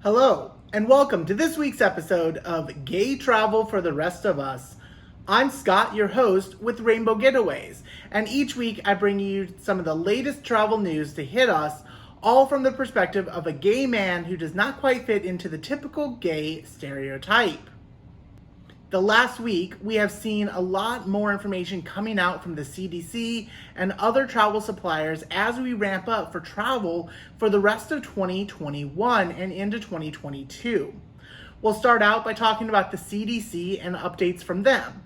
Hello, and welcome to this week's episode of Gay Travel for the Rest of Us. I'm Scott, your host with Rainbow Getaways, and each week I bring you some of the latest travel news to hit us, all from the perspective of a gay man who does not quite fit into the typical gay stereotype. The last week, we have seen a lot more information coming out from the CDC and other travel suppliers as we ramp up for travel for the rest of 2021 and into 2022. We'll start out by talking about the CDC and updates from them.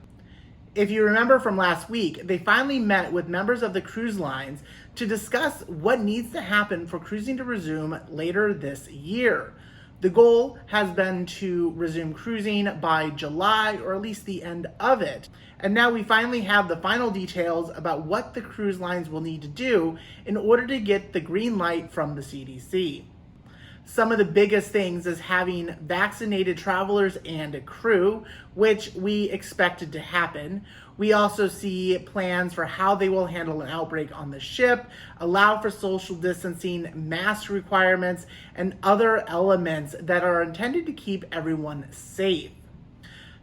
If you remember from last week, they finally met with members of the cruise lines to discuss what needs to happen for cruising to resume later this year. The goal has been to resume cruising by July, or at least the end of it. And now we finally have the final details about what the cruise lines will need to do in order to get the green light from the CDC. Some of the biggest things is having vaccinated travelers and crew, which we expected to happen. We also see plans for how they will handle an outbreak on the ship, allow for social distancing, mask requirements, and other elements that are intended to keep everyone safe.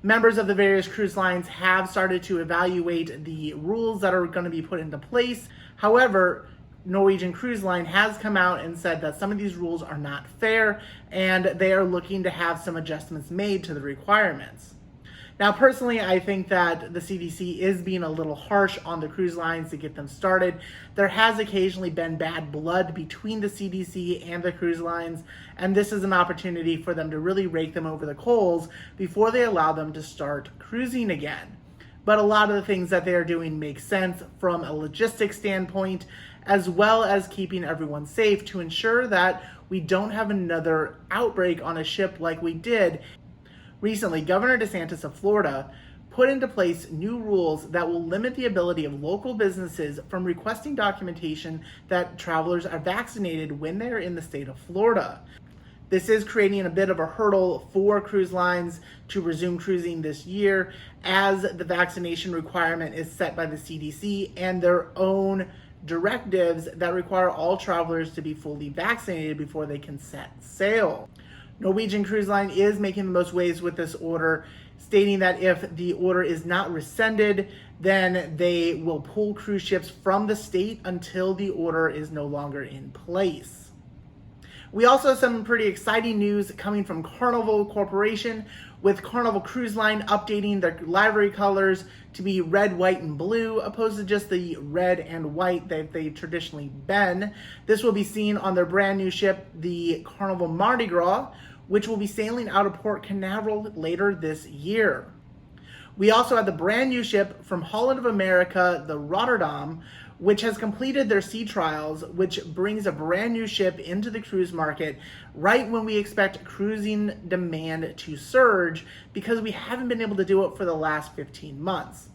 Members of the various cruise lines have started to evaluate the rules that are going to be put into place. However, Norwegian Cruise Line has come out and said that some of these rules are not fair and they are looking to have some adjustments made to the requirements. Now, personally, I think that the CDC is being a little harsh on the cruise lines to get them started. There has occasionally been bad blood between the CDC and the cruise lines, and this is an opportunity for them to really rake them over the coals before they allow them to start cruising again. But a lot of the things that they are doing make sense from a logistics standpoint, as well as keeping everyone safe to ensure that we don't have another outbreak on a ship like we did. Recently, Governor DeSantis of Florida put into place new rules that will limit the ability of local businesses from requesting documentation that travelers are vaccinated when they're in the state of Florida. This is creating a bit of a hurdle for cruise lines to resume cruising this year, as the vaccination requirement is set by the CDC and their own directives that require all travelers to be fully vaccinated before they can set sail. Norwegian Cruise Line is making the most waves with this order, stating that if the order is not rescinded, then they will pull cruise ships from the state until the order is no longer in place. We also have some pretty exciting news coming from Carnival Corporation, with Carnival Cruise Line updating their livery colors to be red, white, and blue, opposed to just the red and white that they've traditionally been. This will be seen on their brand new ship, the Carnival Mardi Gras, which will be sailing out of Port Canaveral later this year. We also have the brand new ship from Holland of America, the Rotterdam, which has completed their sea trials, which brings a brand new ship into the cruise market right when we expect cruising demand to surge, because we haven't been able to do it for the last 15 months.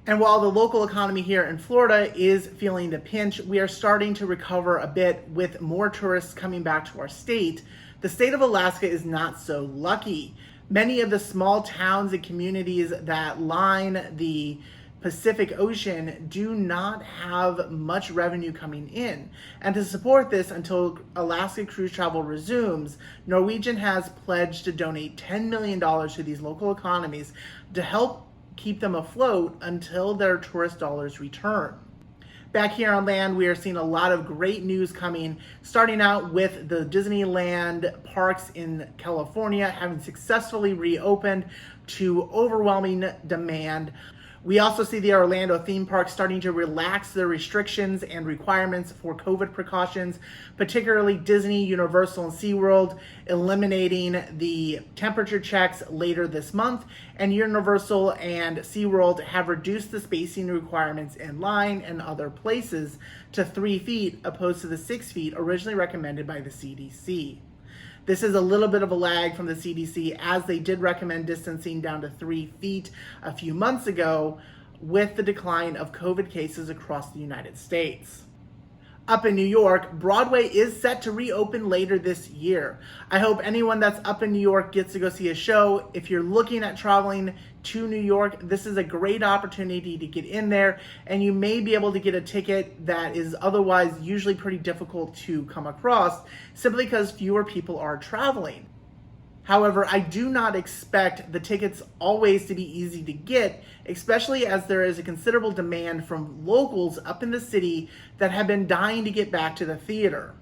And while the local economy here in Florida is feeling the pinch, we are starting to recover a bit with more tourists coming back to our state. The state of Alaska is not so lucky. Many of the small towns and communities that line the Pacific Ocean do not have much revenue coming in. And to support this until Alaska cruise travel resumes, Norwegian has pledged to donate $10 million to these local economies to help keep them afloat until their tourist dollars return. Back here on land, we are seeing a lot of great news coming, starting out with the Disneyland parks in California having successfully reopened to overwhelming demand. We also see the Orlando theme park starting to relax their restrictions and requirements for COVID precautions, particularly Disney, Universal, and SeaWorld eliminating the temperature checks later this month, and Universal and SeaWorld have reduced the spacing requirements in line and other places to 3 feet opposed to the 6 feet originally recommended by the CDC. This is a little bit of a lag from the CDC, as they did recommend distancing down to 3 feet a few months ago with the decline of COVID cases across the United States. Up in New York, Broadway is set to reopen later this year. I hope anyone that's up in New York gets to go see a show. If you're looking at traveling to New York, this is a great opportunity to get in there, and you may be able to get a ticket that is otherwise usually pretty difficult to come across simply because fewer people are traveling. However, I do not expect the tickets always to be easy to get, especially as there is a considerable demand from locals up in the city that have been dying to get back to the theater.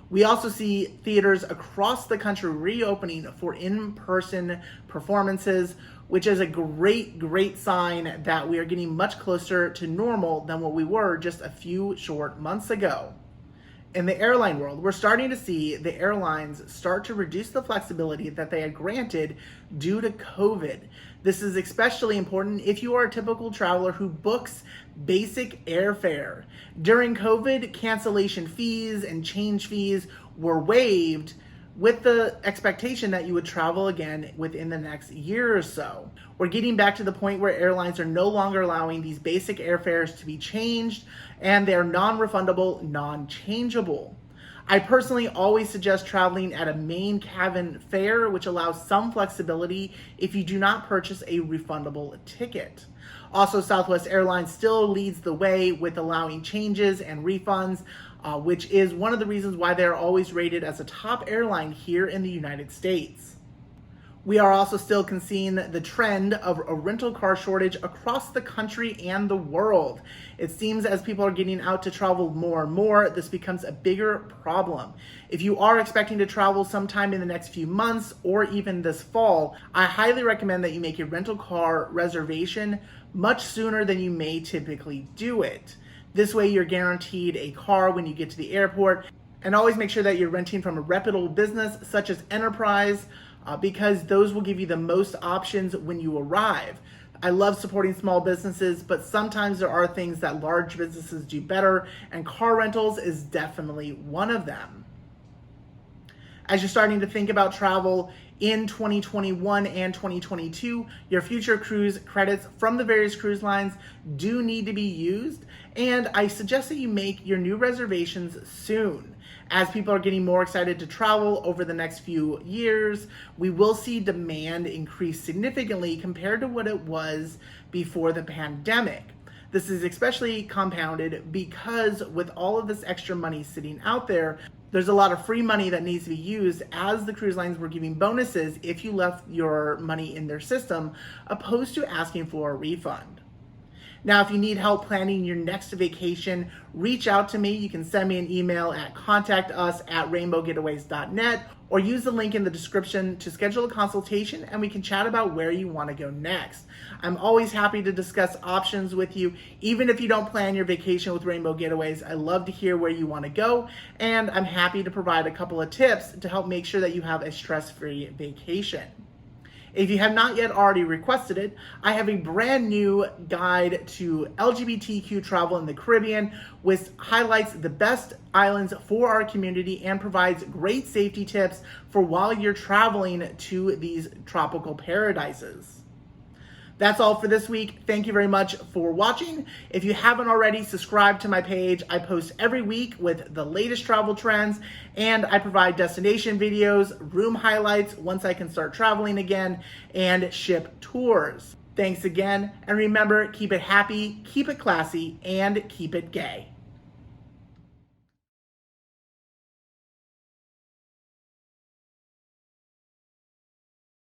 We also see theaters across the country reopening for in-person performances, which is a great sign that we are getting much closer to normal than what we were just a few short months ago. In the airline world, we're starting to see the airlines start to reduce the flexibility that they had granted due to COVID. This is especially important if you are a typical traveler who books basic airfare. During COVID, cancellation fees and change fees were waived with the expectation that you would travel again within the next year or so. We're getting back to the point where airlines are no longer allowing these basic airfares to be changed, and they're non-refundable, non-changeable. I personally always suggest traveling at a main cabin fare, which allows some flexibility if you do not purchase a refundable ticket. Also, Southwest Airlines still leads the way with allowing changes and refunds, which is one of the reasons why they're always rated as a top airline here in the United States. We are also still seeing the trend of a rental car shortage across the country and the world. It seems as people are getting out to travel more and more, this becomes a bigger problem. If you are expecting to travel sometime in the next few months or even this fall, I highly recommend that you make a rental car reservation much sooner than you may typically do it. This way you're guaranteed a car when you get to the airport, and always make sure that you're renting from a reputable business such as Enterprise, because those will give you the most options when you arrive. I love supporting small businesses, but sometimes there are things that large businesses do better, and car rentals is definitely one of them. As you're starting to think about travel in 2021 and 2022, your future cruise credits from the various cruise lines do need to be used, and I suggest that you make your new reservations soon. As people are getting more excited to travel over the next few years, we will see demand increase significantly compared to what it was before the pandemic. This is especially compounded because with all of this extra money sitting out there, there's a lot of free money that needs to be used, as the cruise lines were giving bonuses if you left your money in their system, opposed to asking for a refund. Now, if you need help planning your next vacation, reach out to me. You can send me an email at contactus@rainbowgetaways.net, or use the link in the description to schedule a consultation, and we can chat about where you want to go next. I'm always happy to discuss options with you. Even if you don't plan your vacation with Rainbow Getaways, I love to hear where you want to go, and I'm happy to provide a couple of tips to help make sure that you have a stress-free vacation. If you have not yet already requested it, I have a brand new guide to LGBTQ travel in the Caribbean, which highlights the best islands for our community and provides great safety tips for while you're traveling to these tropical paradises. That's all for this week. Thank you very much for watching. If you haven't already, subscribe to my page. I post every week with the latest travel trends, and I provide destination videos, room highlights once I can start traveling again, and ship tours. Thanks again, and remember, keep it happy, keep it classy, and keep it gay.